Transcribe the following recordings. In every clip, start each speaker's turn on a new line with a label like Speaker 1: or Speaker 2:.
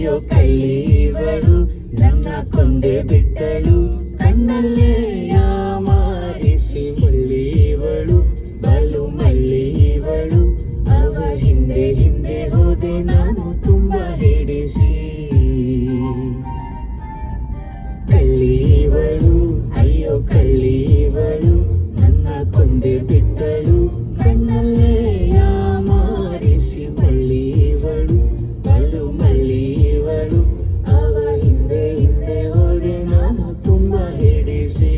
Speaker 1: ಅಯ್ಯೋ ಕಳ್ಳೀವಳು ನನ್ನ ಕೊಂದೆ ಬಿಟ್ಟಳು ಕಣ್ಣಲ್ಲೇ ಯಾಮಾರಿಸಿ ಮಳ್ಳೀವಳು ಬಲು ಮಳ್ಳೀವಳು ಅವ ಹಿಂದೆ ಹಿಂದೆ ಹೋದೆ ನಾನು ತುಂಬಾ ಹಿಡಿಸಿ ಕಳ್ಳೀವಳು ಅಯ್ಯೋ ಕಳ್ಳೀವಳು ನನ್ನ ಕೊಂದೆ ಬಿಟ್ಟಳು ಕಣ್ಣಲ್ಲೇ ಯಾಮಾರಿಸಿ ಮಳ್ಳೀವಳು ಬಲು ಮಳ್ಳೀವಳು ಅವ ಹಿಂದೆ ಹಿಂದೆ ಹೋದೆ ನಾನು ತುಂಬಾ ಹಿಡಿಸಿ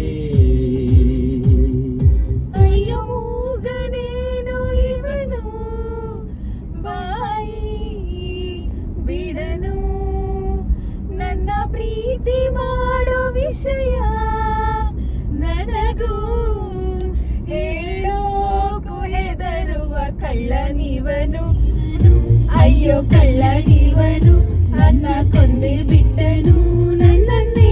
Speaker 2: ಅಯ್ಯೋ ಮೂಗನೇನೋ ಇವನು ಬಾಯಿ ಬಿಡನು ನನ್ನ ಪ್ರೀತಿ ಮಾಡೋ ವಿಷಯ ನನಗೂ ಹೇಳೋಕು ಹೆದರುವ ಕಳ್ಳನಿವನು ಅಯ್ಯೋ ಕಳ್ಳನಿವನು ನನ್ನ ಕೊಂದೆ ಬಿಟ್ಟನು ನನ್ನನ್ನೇ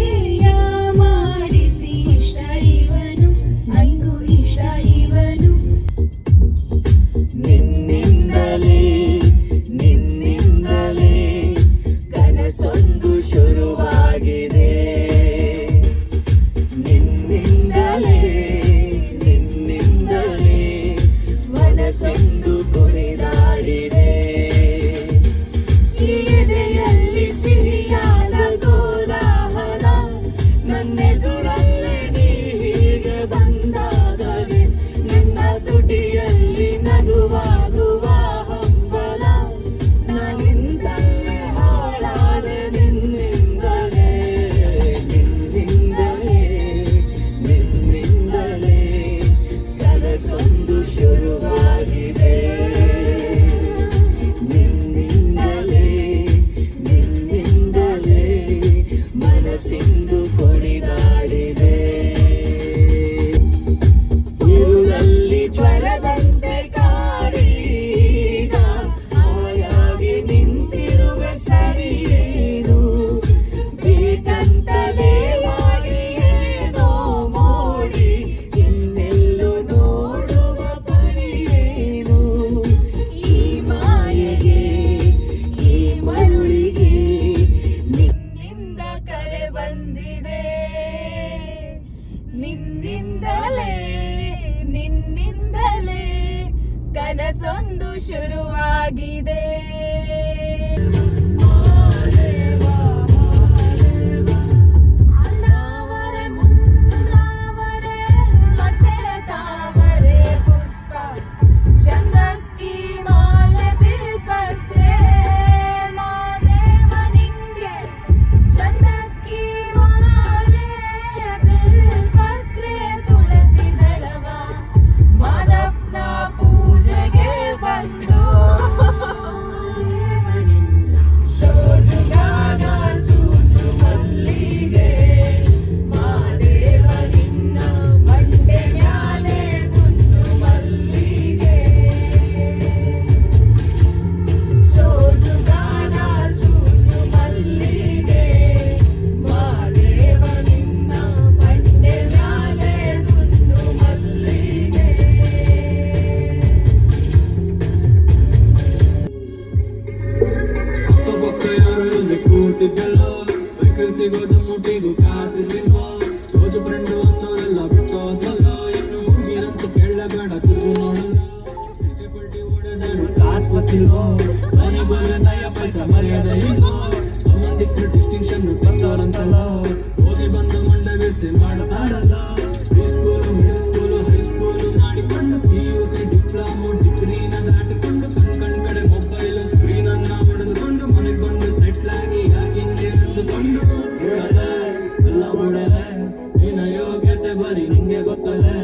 Speaker 2: ಮಾಡಿಸಿ ಇಷ್ಟ ಇವನು ನಂಗೂ ಇಷ್ಟ ಇವನು
Speaker 1: ನಿನ್ನಿಂದಲೇ ನಿನ್ನಿಂದಲೇ ಕನಸೊಂದು ಶುರುವಾಗಿದೆ ನಿನ್ನಿಂದಲೇ ನಿನ್ನಿಂದಲೇ ಮನಸ್ಸೊಂದು ಕುಣಿದಾಡಿದೆ ಈ ಎದೆಯಲ್ಲಿ ಸಿಹಿಯಾದ ಕೋಲಾಹಲ ನನ್ನೆದುರಲ್ಲೇ ನೀ ಹೀಗೆ ಬಂದಾಗಲೇ ನನ್ನ ತುಟಿಯಲ್ಲಿ ನಗುವಾಗುವ ಹಂಬಲ ನಾನಿಂದಲೇ ಹಾಳಾದೆ ನಿನ್ನಿಂದಲೇ ನಿನ್ನಿಂದಲೇ ನಿನ್ನಿಂದಲೇ ಕನಸೊಂದು ಶುರುವಾಗಿದೆ ನಿನ್ನಿಂದಲೇ ನಿನ್ನಿಂದಲೇ ಮನಸ್ಸಿಂದು ಕುಣಿದಾಡಿದೆ ಇರುಳಲ್ಲಿ ಜ್ವರದಂತೆ ಕಾಡೀಗ ಹಾಯಾಗಿ ನಿಂತಿರುವೆ ಸರಿಯೇನು ಬೇಕಂತಲೇ ಮಾಡಿ ಏನೋ ಮೋಡಿ ಇನ್ನೆಲ್ಲೂ ನೋಡುವ ಪರಿಯೇನು ಈ ಮಾಯೆಗೆ ಈ ಮರುಳಿಗೆ ನಿನ್ನಿಂದ ಕರೆ ಬಂದಿದೆ ನಿನ್ನಿಂದಲೇ ನಿನ್ನಿಂದಲೇ ಕನಸೊಂದು ಶುರುವಾಗಿದೆ ನಾವರೆ ಮುಂದಾವರೆ ಮತ್ತೆ ತಾವರೆ ಪುಷ್ಪ ಚಂದಕ್ಕಿ ಮಾಲೆ ಬಿಲ್ಪತ್ರೆ ಮಾದೇವ ನಿಂಗೆ ಚಂದಕ್ಕಿ ಮಾಲೆ ಬಿಲ್ಪತ್ರೆ ತುಳಸಿ ದಳವ ಮಾದಪ್ಪನ ಪೂಜೆಗೆ ಬಂದು ಸೋಜುಗಾನ ಸೂಜು ಮಲ್ಲಿಗೆ ಮಾದೇವ ನಿನ್ನ ಮಂಡೆ ಮ್ಯಾಲೆ ದುಂಡು ಮಲ್ಲಿಗೆ ಸೋಜುಗಾನ ಸೂಜು ಮಲ್ಲಿಗೆ ಮಾದೇವ ನಿನ್ನ ಮಂಡೆ ಮ್ಯಾಲೆ ದುಂಡು ಮಲ್ಲಿಗೆ
Speaker 3: ಅಕ್ಕಪಕ್ಕ ಯಾರು ಇಲ್ಲಿ ಕೂತಿದ್ದಲ್ಲ ಬೈಕಲ್ ಸಿಗೋದು ಮುಟ್ಟಿಗೂ ಕಾಸಿರ್ಲಿಲ್ವಾ ಸೋಜು ಫ್ರೆಂಡು ಅನ್ನೋರೆಲ್ಲ ಬಿಟ್ಟೋದ್ರಲ್ಲ ಇನ್ನು ಹುಡುಗಿರಂತ ಕೇಳಬೇಡ ತಿರುಗು ನೋಡಲ್ಲ ಎಷ್ಟೇ ಪಲ್ಟಿ ಹೊಡೆದರು ಕಾಸು ಗೊತ್ತಿಲ್ವೋ ಮನೆ ಬಂದ್ರೆ ನಯ ಪೈಸಾ ಮರ್ಯಾದೆ ಇಲ್ವೋ ಸಂಬಂಧಿಕರು ಡಿಸ್ಟಿಂಕ್ಷನ್ ತಂದವರಂತಲ್ಲ ಹೋಗಿ ಬಂದು ಮಂಡೆ ಬಿಸಿ ಮಾಡ್ತಾರಲ್ಲ pre school middle school high school ಮಾಡಿಕೊಂಡು PUC ಡಿಪ್ಲೊಮೊ ಡಿಗ್ರಿನ ದಾಟಿಕೊಂಡು ಕಣ್ ಕಡೆ ಮೊಬೈಲು ಸ್ಕ್ರೀನ್ ಅನ್ನ ಹೊಡೆದುಕೊಂಡು ಮನೆಗೆ ಬಂದು ಸೆಟ್ಲ್ ಆಗಿ ಯಾಕಿಂಗೆ ಅಂದುಕೊಂಡು ಹೇಳಲೆ ಎಲ್ಲ ಬಿಡಲೆ ನಿನ್ನ ಯೋಗ್ಯತೆ ಬರೀ ನಿಂಗೆ ಗೊತ್ತಲೆ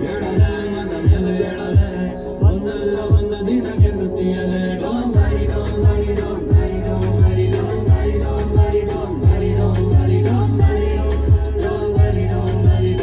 Speaker 3: ಹೇಳಲೆ ಮದ ಮೇಲೆ ಹೇಳಲೆ ಒಂದಲ್ಲ ಒಂದು ದಿನ ಗೆಲ್ಲುತ್ತೀಯಲೆ don't worry don't worry don't worry don't worry don't worry don't worry don't worry don't worry don't worry don't worry don't worry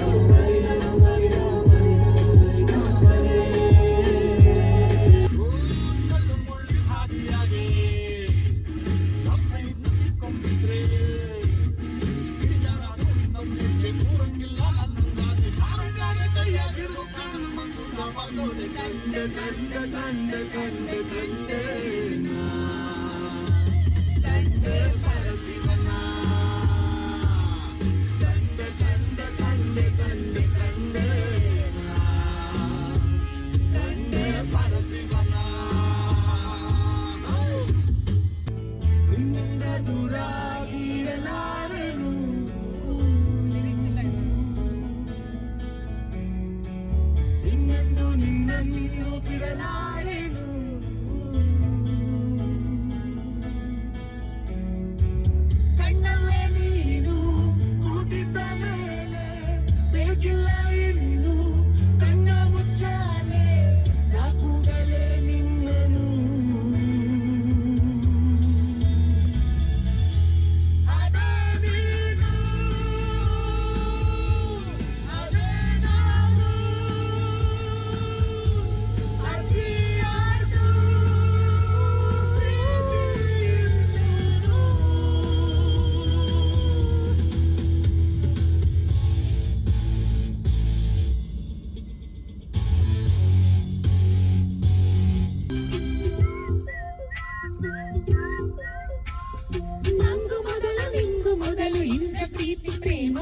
Speaker 2: ನಂಗು ಮೊದಲು ನಿಂಗು ಮೊದಲು ಇಂಥ ಪ್ರೀತಿ ಪ್ರೇಮ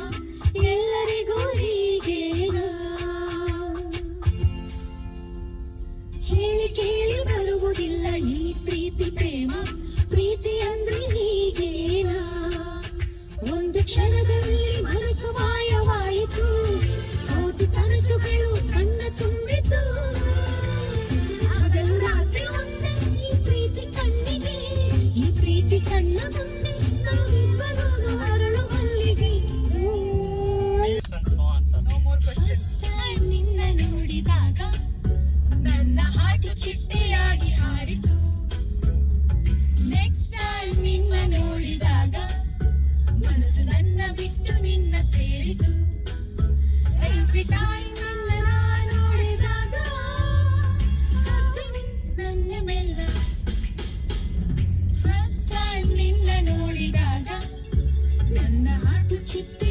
Speaker 2: ಎಲ್ಲರಿಗೂ ಹೀಗೇನಾ ಹೇಳಿ ಕೇಳಿ ಬರುವುದಿಲ್ಲ ಈ ಪ್ರೀತಿ ಪ್ರೇಮ ಪ್ರೀತಿ ಅಂದ್ರೆ ಹೀಗೇನಾ ಒಂದು ಕ್ಷಣದಲ್ಲಿ ಮನಸ್ಸು ಮಾಯವಾಯಿತು ಕೋಟಿ ಕನಸುಗಳು ಕಣ್ಣ ತುಂಬಿತು ಹಗಲು ರಾತ್ರಿ ಒಂದೇ ಈ ಪ್ರೀತಿ ಕಣ್ಣಿಗೆ ಈ ಪ್ರೀತಿ ಕಣ್ಣ ಮುಂದೆ ನಾವಿಬ್ಬರು ಅರಳು ಮಲ್ಲಿಗೆ First time ನಿನ್ನ ನೋಡಿದಾಗ ನನ್ನ ಹಾಟು ಚಿಟ್ಟೆಯಾಗಿ ಹಾರಿತು ನೆಕ್ಸ್ಟ್ ಟೈಮ್ ನಿನ್ನ ನೋಡಿದಾಗ ಮನಸ್ಸು ನನ್ನ ಬಿಟ್ಟು ನಿನ್ನ ಸೇರಿತು ಎವ್ರಿ ಟೈಮ್ ನಿನ್ನ ನಾ ನೋಡಿದಾಗ ಕದ್ದು ನನ್ನ ಮೆಲ್ಲ ಫಸ್ಟ್ ಟೈಮ್ ನಿನ್ನ ನೋಡಿದಾಗ ನನ್ನ ಹಾಟು ಚಿಟ್ಟೆ